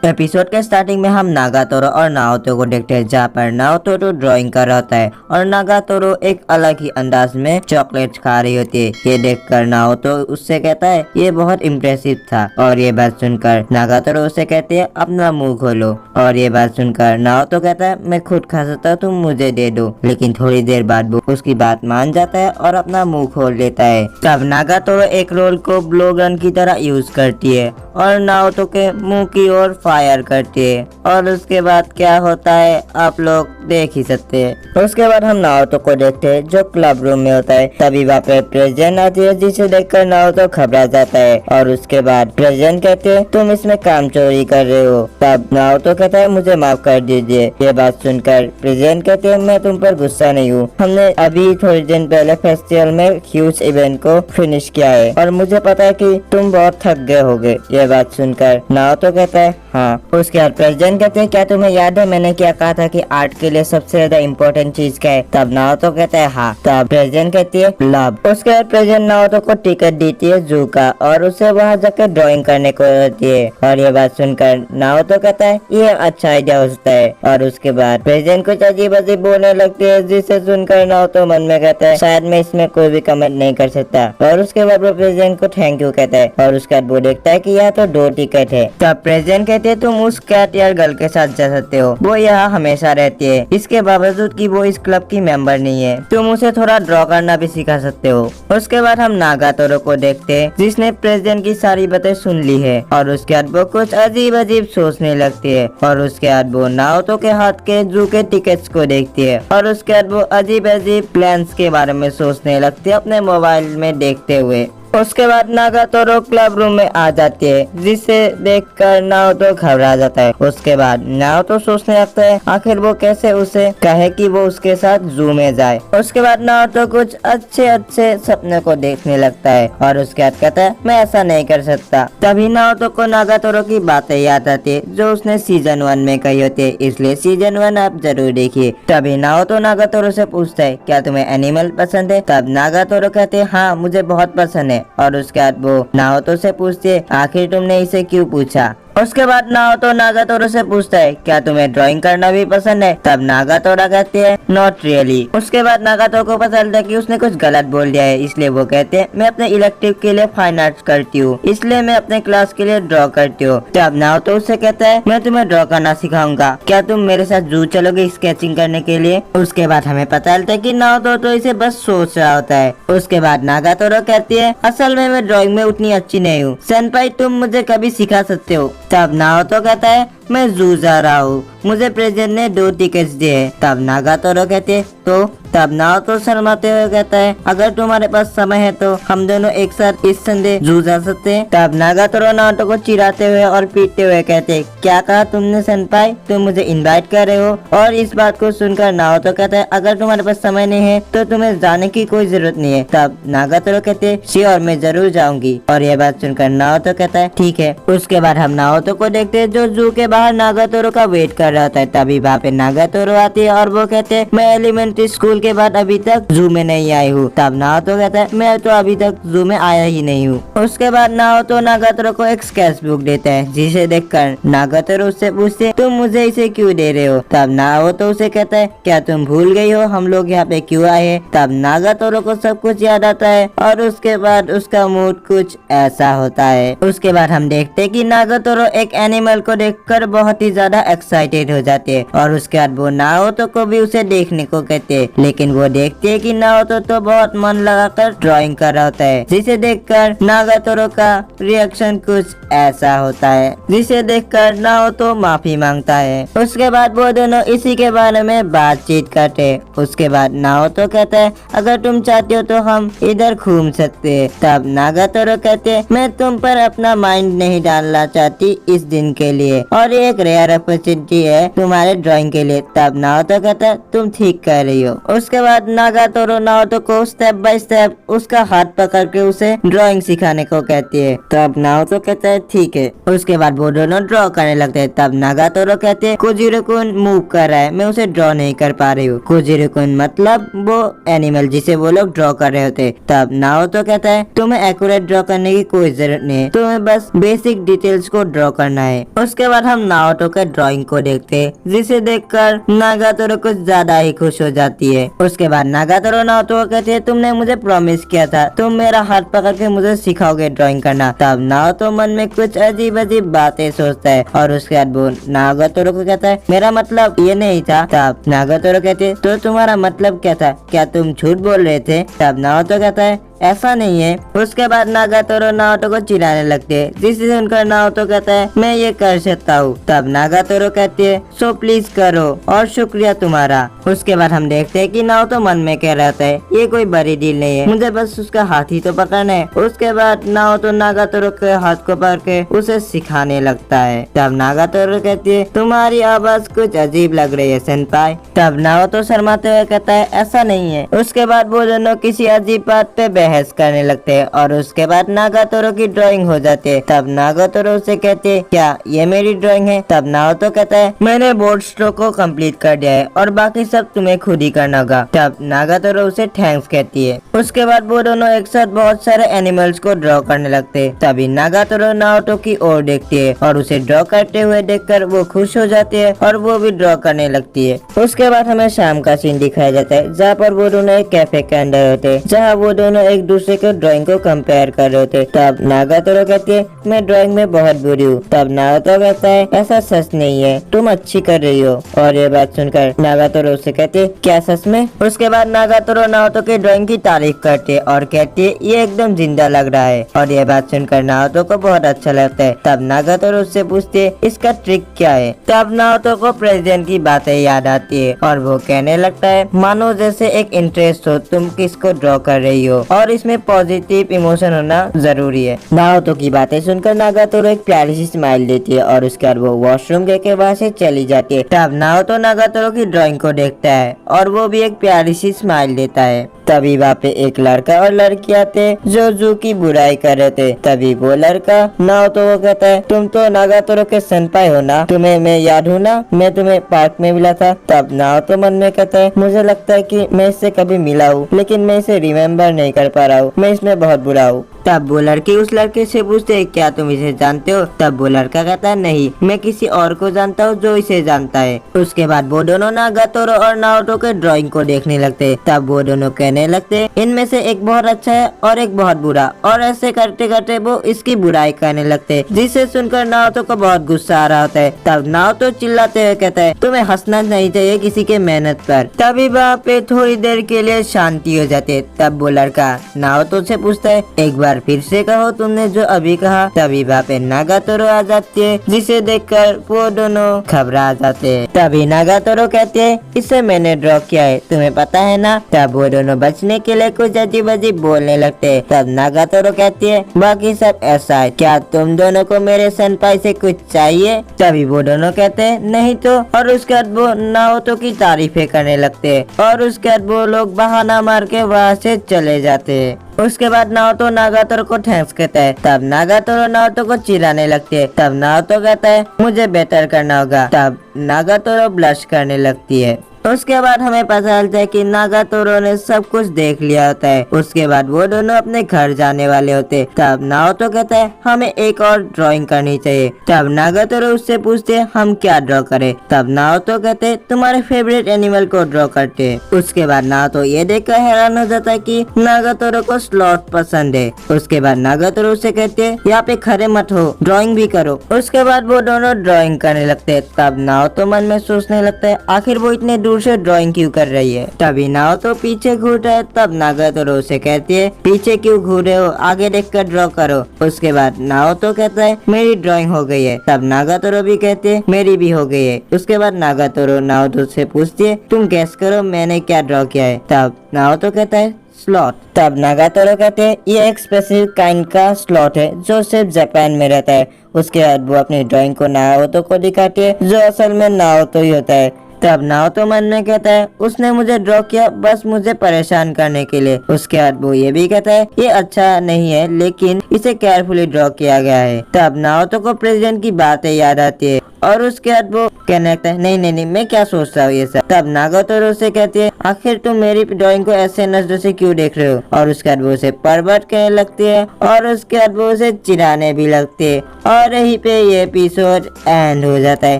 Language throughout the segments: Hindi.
एपिसोड के स्टार्टिंग में हम नागातोरो और नाओतो को देखते हैं, जहाँ पर नाओतो ड्राइंग कर रहा होता है और नागातोरो एक अलग ही अंदाज में चॉकलेट खा रही होती है। ये देखकर नाओतो उससे कहता है ये बहुत इम्प्रेसिव था, और ये बात सुनकर नागातोरो उसे कहती है अपना मुंह खोलो। और ये बात सुनकर नाओतो कहता है मैं खुद खा सकता हूँ, तुम मुझे दे दो। लेकिन थोड़ी देर बाद वो उसकी बात मान जाता है और अपना मुंह खोल लेता है। तब नागातोरो एक रोल को ब्लो गन की तरह यूज करती है और नाओतो के मुंह की ओर फायर करती है, और उसके बाद क्या होता है आप लोग देख ही सकते हैं। उसके बाद हम नाओतो को देखते हैं जो क्लब रूम में होता है। तभी वहाँ पे प्रेजेंट आती है, जिसे देखकर नाओतो घबरा जाता है और उसके बाद प्रेजेंट कहते हैं तुम इसमें काम चोरी कर रहे हो। तब नाओतो कहता है मुझे माफ कर दीजिए। ये बात सुनकर प्रेजेंट कहते हैं मैं तुम पर गुस्सा नहीं हूँ, हमने अभी थोड़ी दिन पहले फेस्टिवल में ह्यूज इवेंट को फिनिश किया है और मुझे पता है कि तुम बहुत थक गए होगे। ये बात सुनकर नाओतो कहता है हाँ। उसके बाद प्रेजेंट कहते हैं क्या तुम्हें याद है मैंने क्या कहा था कि आर्ट के लिए सबसे ज्यादा इम्पोर्टेंट चीज क्या है। तब नाओतो कहता है हाँ। तब प्रेजेंट कहती है लव। उसके बाद प्रेजेंट नाओतो को टिकट देती है जू का और उसे वहाँ जाकर ड्राइंग करने को देती है। और ये बात सुनकर नाओतो कहता है ये अच्छा आइडिया हो सकता है। और उसके बाद प्रेजेंट कुछ अजीब अजीब बोलने लगती है, जिसे सुनकर नाओतो मन में कहता है शायद मैं इसमें कोई भी कमेंट नहीं कर सकता। और उसके बाद वो प्रेजेंट को थैंक यू कहता है और उसके बाद वो देखता है कि यह तो 2 टिकट है। तब प्रेजेंट कहते हैं तुम उस कैट या गर्ल के साथ जा सकते हो, वो यहाँ हमेशा रहती है, इसके बावजूद कि वो इस क्लब की मेंबर नहीं है। तुम उसे थोड़ा ड्रॉ करना भी सिखा सकते हो। उसके बाद हम नागातोरो को देखते हैं जिसने प्रेजेंट की सारी बातें सुन ली है और उसके बाद वो कुछ अजीब अजीब सोचने लगती है। और उसके बाद वो नाओतो के हाथ के जू के टिकट्स को देखती है और उसके बाद वो अजीब अजीब प्लान्स के बारे में सोचने लगती है अपने मोबाइल में देखते हुए। उसके बाद नागातोरो क्लब रूम में आ जाती है, जिसे देखकर नाओतो घबरा जाता है। उसके बाद नाओतो सोचने लगता है आखिर वो कैसे उसे कहे कि वो उसके साथ जू में जाए। उसके बाद नाओतो कुछ अच्छे अच्छे सपने को देखने लगता है और उसके बाद कहता है मैं ऐसा नहीं कर सकता। तभी नाओतो को नागातोरो की बातें याद आती है जो उसने सीजन 1 में कही होती है, इसलिए सीजन 1 आप जरूर देखिए। तभी नाओतो नागातोरो से पूछता है क्या तुम्हें एनिमल पसंद है। तब नागातोरो कहते हैं हाँ मुझे बहुत पसंद है। और उसके बाद वो नाओतो से पूछती है आखिर तुमने इसे क्यों पूछा। उसके बाद नाओतो नागातोरो से पूछता है क्या तुम्हें ड्राइंग करना भी पसंद है। तब नागातोरो कहती है नॉट रियली। उसके बाद नागातोरो को पता चलता है कि उसने कुछ गलत बोल दिया है, इसलिए वो कहते हैं मैं अपने इलेक्टिव के लिए फाइन आर्ट्स करती हूँ, इसलिए मैं अपने क्लास के लिए ड्रॉ करती हूँ। तब नाओतो उससे कहता है मैं तुम्हें ड्रॉ करना सिखाऊंगा, क्या तुम मेरे साथ जू चलोगे स्केचिंग करने के लिए। उसके बाद हमें पता चलता है कि नाओतो तो इसे बस सोच रहा होता है। उसके बाद नागातोरो कहती है असल में मैं ड्राइंग में उतनी अच्छी नहीं हूँ, सेनपाई तुम मुझे कभी सिखा सकते हो। तब नाओतो कहता है मैं जू जा रहा हूँ, मुझे प्रेजेंट ने 2 टिकट्स दिए। तब नागातोरो कहते तो तब नाओतो शर्माते हुए कहता है अगर तुम्हारे पास समय है तो हम दोनों एक साथ इस संडे जू जा सकते हैं। तब नागातोरो नाओतो को चिढ़ाते हुए और पीटते हुए कहते क्या कहा तुमने सेनपाई, तुम मुझे इनवाइट कर रहे हो। और इस बात को सुनकर नाओतो कहता है अगर तुम्हारे पास समय नहीं है तो तुम्हें जाने की कोई जरूरत नहीं है। तब नागातोरो कहते श्योर मैं जरूर जाऊंगी। और ये बात सुनकर नाओतो कहता है ठीक है। उसके बाद हम नाओतो को देखते हैं जो जू के बाहर नागातोरो का वेट कर रहा था। तभी वहाँ पे नागातोरो आती है और वो कहते हैं मैं एलिमेंट्री स्कूल के बाद अभी तक जू में नहीं आई हूँ। तब नाओतो कहता है मैं तो अभी तक जू में आया ही नहीं हूँ। उसके बाद नाओतो नागातोरो को एक स्केच बुक देता है, जिसे देखकर नागातोरो उससे पूछते तुम मुझे इसे क्यों दे रहे हो। तब नाओतो उसे कहता है क्या तुम भूल गई हो हम लोग यहाँ पे क्यों आए हैं। तब नागातोरो को सब कुछ याद आता है और उसके बाद उसका मूड कुछ ऐसा होता है। उसके बाद हम देखते हैं कि नागातोरो एक एनिमल को देखकर बहुत ही ज्यादा एक्साइटेड हो जाते हैं और उसके बाद वो नाओतो को भी उसे देखने को कहते हैं। लेकिन वो देखते हैं कि नाओतो तो बहुत मन लगाकर ड्राइंग कर रहा होता है, जिसे देखकर नागातोरो का रिएक्शन कुछ ऐसा होता है, जिसे देखकर नाओतो माफी मांगता है। उसके बाद वो दोनों इसी के बारे में बातचीत करते हैं। उसके बाद नाओतो कहता है अगर तुम चाहते हो तो हम इधर घूम सकते हैं। तब नागातोरो कहते हैं मैं तुम पर अपना माइंड नहीं डालना चाहती इस दिन के लिए और ये एक रेयर अपॉर्चुनिटी है तुम्हारे ड्राइंग के लिए। तब नाओतो कहता है तुम ठीक कर रही हो। उसके बाद नागातोरो नाओतो को स्टेप बाय स्टेप उसका हाथ पकड़ के उसे ड्राइंग सिखाने को कहती है। तब नाओतो कहता है ठीक है। उसके बाद वो दोनों ड्रॉ करने लगते हैं। तब नागातोरो कहते हैं कोजिरो-कुन मूव कर रहा है, मैं उसे ड्रॉ नहीं कर पा रही हूँ। कोजिरो-कुन मतलब वो एनिमल जिसे वो लोग ड्रॉ कर रहे होते। तब नाओतो कहता है तुम्हें एक्यूरेट ड्रॉ करने की कोई जरूरत नहीं है, तुम्हें बस बेसिक डिटेल्स को ड्रॉ करना है। उसके बाद हम नाओतो के ड्राइंग को देखते हैं, जिसे देखकर नागातोरो कुछ ज्यादा ही खुश हो जाती है। उसके बाद नागातोरो नाओतो को कहती है, तुमने मुझे प्रॉमिस किया था तुम मेरा हाथ पकड़ के मुझे सिखाओगे ड्राइंग करना। तब नाओतो मन में कुछ अजीब अजीब बातें सोचता है और उसके बाद वो नागातोरो को कहता है, मेरा मतलब ये नहीं था। तब नागातोरो कहते है, तो तुम्हारा मतलब क्या था? क्या तुम झूठ बोल रहे थे? तब नाओतो कहता है, ऐसा नहीं है। उसके बाद नागातोरो नाओतो को चिढ़ाने लगते हैं, जिसे सुनकर नाओतो कहता है, मैं ये कर सकता हूँ। तब नागातोरो कहती है, सो प्लीज करो और शुक्रिया तुम्हारा। उसके बाद हम देखते हैं कि नाओतो मन में कह रहा है, ये कोई बड़ी डील नहीं है, मुझे बस उसका हाथ ही तो पकड़ना है। उसके बाद नाओतो नागातोरो के हाथ को पकड़ के उसे सिखाने लगता है। तब नागातोरो कहती है, तुम्हारी आवाज कुछ अजीब लग रही है सेनपाई। तब नाओतो शर्माते हुए कहता है, ऐसा नहीं है। उसके बाद वो दोनों किसी अजीब बात पे बहस करने लगते हैं और उसके बाद नागातोरो की ड्राइंग हो जाती है। तब नागातोरो से कहते हैं, क्या ये मेरी ड्राइंग है? तब नाओतो कहता है, मैंने बोर्ड स्ट्रोक को कंप्लीट कर दिया है और बाकी सब तुम्हें खुद ही करना होगा। तब नागातोरो उसे थैंक्स कहती है। उसके बाद वो दोनों एक साथ बहुत सारे एनिमल्स को ड्रॉ करने लगते हैं। तभी नागातोरो नाओतो की ओर देखती है और उसे ड्रॉ करते हुए देखकर वो खुश हो जाती है और वो भी ड्रॉ करने लगती है। उसके बाद हमें शाम का सीन दिखाया जाता है, जहाँ पर वो दोनों एक कैफे के अंदर होते हैं, जहाँ वो दोनों एक दूसरे के ड्राइंग को कंपेयर कर रहे थे। तब नागातोरो कहती है, मैं ड्राइंग में बहुत बुरी हूँ। तब नाओतो कहता है, ऐसा सच नहीं है, तुम अच्छी कर रही हो। और ये बात सुनकर नागातोरो से कहती है, क्या सच में? उसके बाद नागातोरो नाओतो की ड्राइंग की तारीफ करती है और कहती है, ये एकदम जिंदा लग रहा है। और ये बात सुनकर नाओतो को बहुत अच्छा लगता है। तब नागातोरो उससे पूछती है, इसका ट्रिक क्या है? तब नाओतो को प्रेसिडेंट की बातें याद आती है और वो कहने लगता है, मानो जैसे एक इंटरेस्ट हो तुम किसको ड्रॉ कर रही हो और इसमें पॉजिटिव इमोशन होना जरूरी है। नाओतो की बातें सुनकर नागातोरो एक प्यारी सी स्माइल देती है और उसके बाद वो वॉशरूम गए के वहाँ से चली जाती है। तब नाओतो नागातोरो की ड्राइंग को देखता है और वो भी एक प्यारी सी स्माइल देता है। तभी वहाँ पे एक लड़का और लड़की आते जो जू की बुराई कर रहे थे। तभी वो लड़का नाओतो को कहता है, तुम तो नागातोरो के सेनपाई हो ना, तुम्हें मैं याद हूँ ना, मैं तुम्हें पार्क में मिला था। तब नाओतो मन में कहता है, मुझे लगता है कि मैं इससे कभी मिला हूँ लेकिन मैं इसे रिमेम्बर नहीं कर पा रहा हूँ, मैं इसमें बहुत बुरा हूँ। तब वो लड़की उस लड़के से पूछते है, क्या तुम इसे जानते हो? तब वो लड़का कहता है, नहीं, मैं किसी और को जानता हूँ जो इसे जानता है। उसके बाद वो दोनों नागातोरो और नाओतो के ड्राइंग को देखने लगते हैं। तब वो दोनों कहने लगते हैं, इनमें से एक बहुत अच्छा है और एक बहुत बुरा। और ऐसे करते करते वो इसकी बुराई करने लगते हैं, जिसे सुनकर नाओतो को बहुत गुस्सा आ रहा होता है। तब नाओतो चिल्लाते हुए कहता है, तुम्हें हंसना नहीं चाहिए किसी के मेहनत पर। तभी वहाँ पे थोड़ी देर के लिए शांति हो जाती है। तब वो लड़का नाओतो से पूछता है, एक बार फिर से कहो तुमने जो अभी कहा। तभी वहाँ पे नागातोरो आ जाती है, जिसे देखकर वो दोनों घबरा जाते हैं। तभी नागातोरो कहते हैं, इसे मैंने ड्रॉ किया है, तुम्हें पता है ना। तब वो दोनों बचने के लिए कुछ अजीब अजीब बोलने लगते हैं। तब नागातोरो कहती है, बाकी सब ऐसा है, क्या तुम दोनों को मेरे सेनपाई से कुछ चाहिए? तभी वो दोनों कहते हैं, नहीं तो। और उसके बाद वो नाओतो की तारीफें करने लगते हैं और उसके बाद वो लोग बहाना मार के वहाँ से चले जाते हैं। उसके बाद नाओतो नागातोरो को थैंक्स कहता है। तब नागातोरो नाओतो को चिढ़ाने लगती है। तब नाओतो कहता है, मुझे बेहतर करना होगा। तब नागातोरो ब्लश करने लगती है। उसके बाद हमें पता चलता है कि नागातोरो ने सब कुछ देख लिया होता है। उसके बाद वो दोनों अपने घर जाने वाले होते। तब नाओतो कहता है, हमें एक और ड्राइंग करनी चाहिए। तब नागातोरो उससे पूछते हैं, हम क्या ड्रॉ करें? तब नाओतो कहते हैं, तुम्हारे फेवरेट एनिमल को ड्रॉ करते हैं। उसके बाद नाओतो ये देखकर हैरान हो जाता है कि नागातोरो को स्लॉथ पसंद है। उसके बाद नागातोरो उससे कहते हैं, यहाँ पे खड़े मत हो, ड्राइंग भी करो। उसके बाद वो दोनों ड्राइंग करने लगते हैं। तब नाओतो मन में सोचने लगता है, आखिर वो इतने दूर से ड्राइंग क्यों कर रही है? तभी नाओतो पीछे घूरता है। तब नागातोरो से कहती है, पीछे क्यों घूर रहे हो, आगे देखकर ड्रॉ करो। उसके बाद नाओतो कहता है, मेरी ड्राइंग हो गई है। तब नागातोरो भी कहते हैं, मेरी भी हो गई है। उसके बाद नागातोरो नाओतो से पूछती है, तुम गैस करो मैंने क्या ड्रॉ किया है। तब नाओतो कहता है, स्लॉथ। तब नागातोरो कहते हैं, ये एक स्पेसिफिक काइंड का स्लॉथ है जो सिर्फ जापान में रहता है। उसके बाद वो अपनी ड्राइंग को नाओतो को दिखाते हैं, जो असल में नाओतो ही होता है। तब नाओतो मन में कहता है, उसने मुझे ड्रॉ किया बस मुझे परेशान करने के लिए। उसके बाद वो ये भी कहता है, ये अच्छा नहीं है लेकिन इसे केयरफुली ड्रॉ किया गया है। तब नाओतो को प्रेसिडेंट की बातें याद आती है और उसके बाद वो कहने लगता है नहीं नहीं नहीं मैं क्या सोच रहा हूँ ये सब। तब नागातोरो से कहती है आखिर तुम मेरी ड्राइंग को ऐसे नजरों से क्यों देख रहे हो। और उसके बाद वो उसे परवर्ट कहने लगती है और उसके बाद वो उसे चिढ़ाने भी लगती है और यहीं पे ये एपिसोड एंड हो जाता है।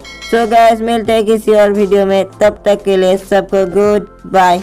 सो गाइस मिलते हैं किसी और वीडियो में, तब तक के लिए सबको गुड बाय।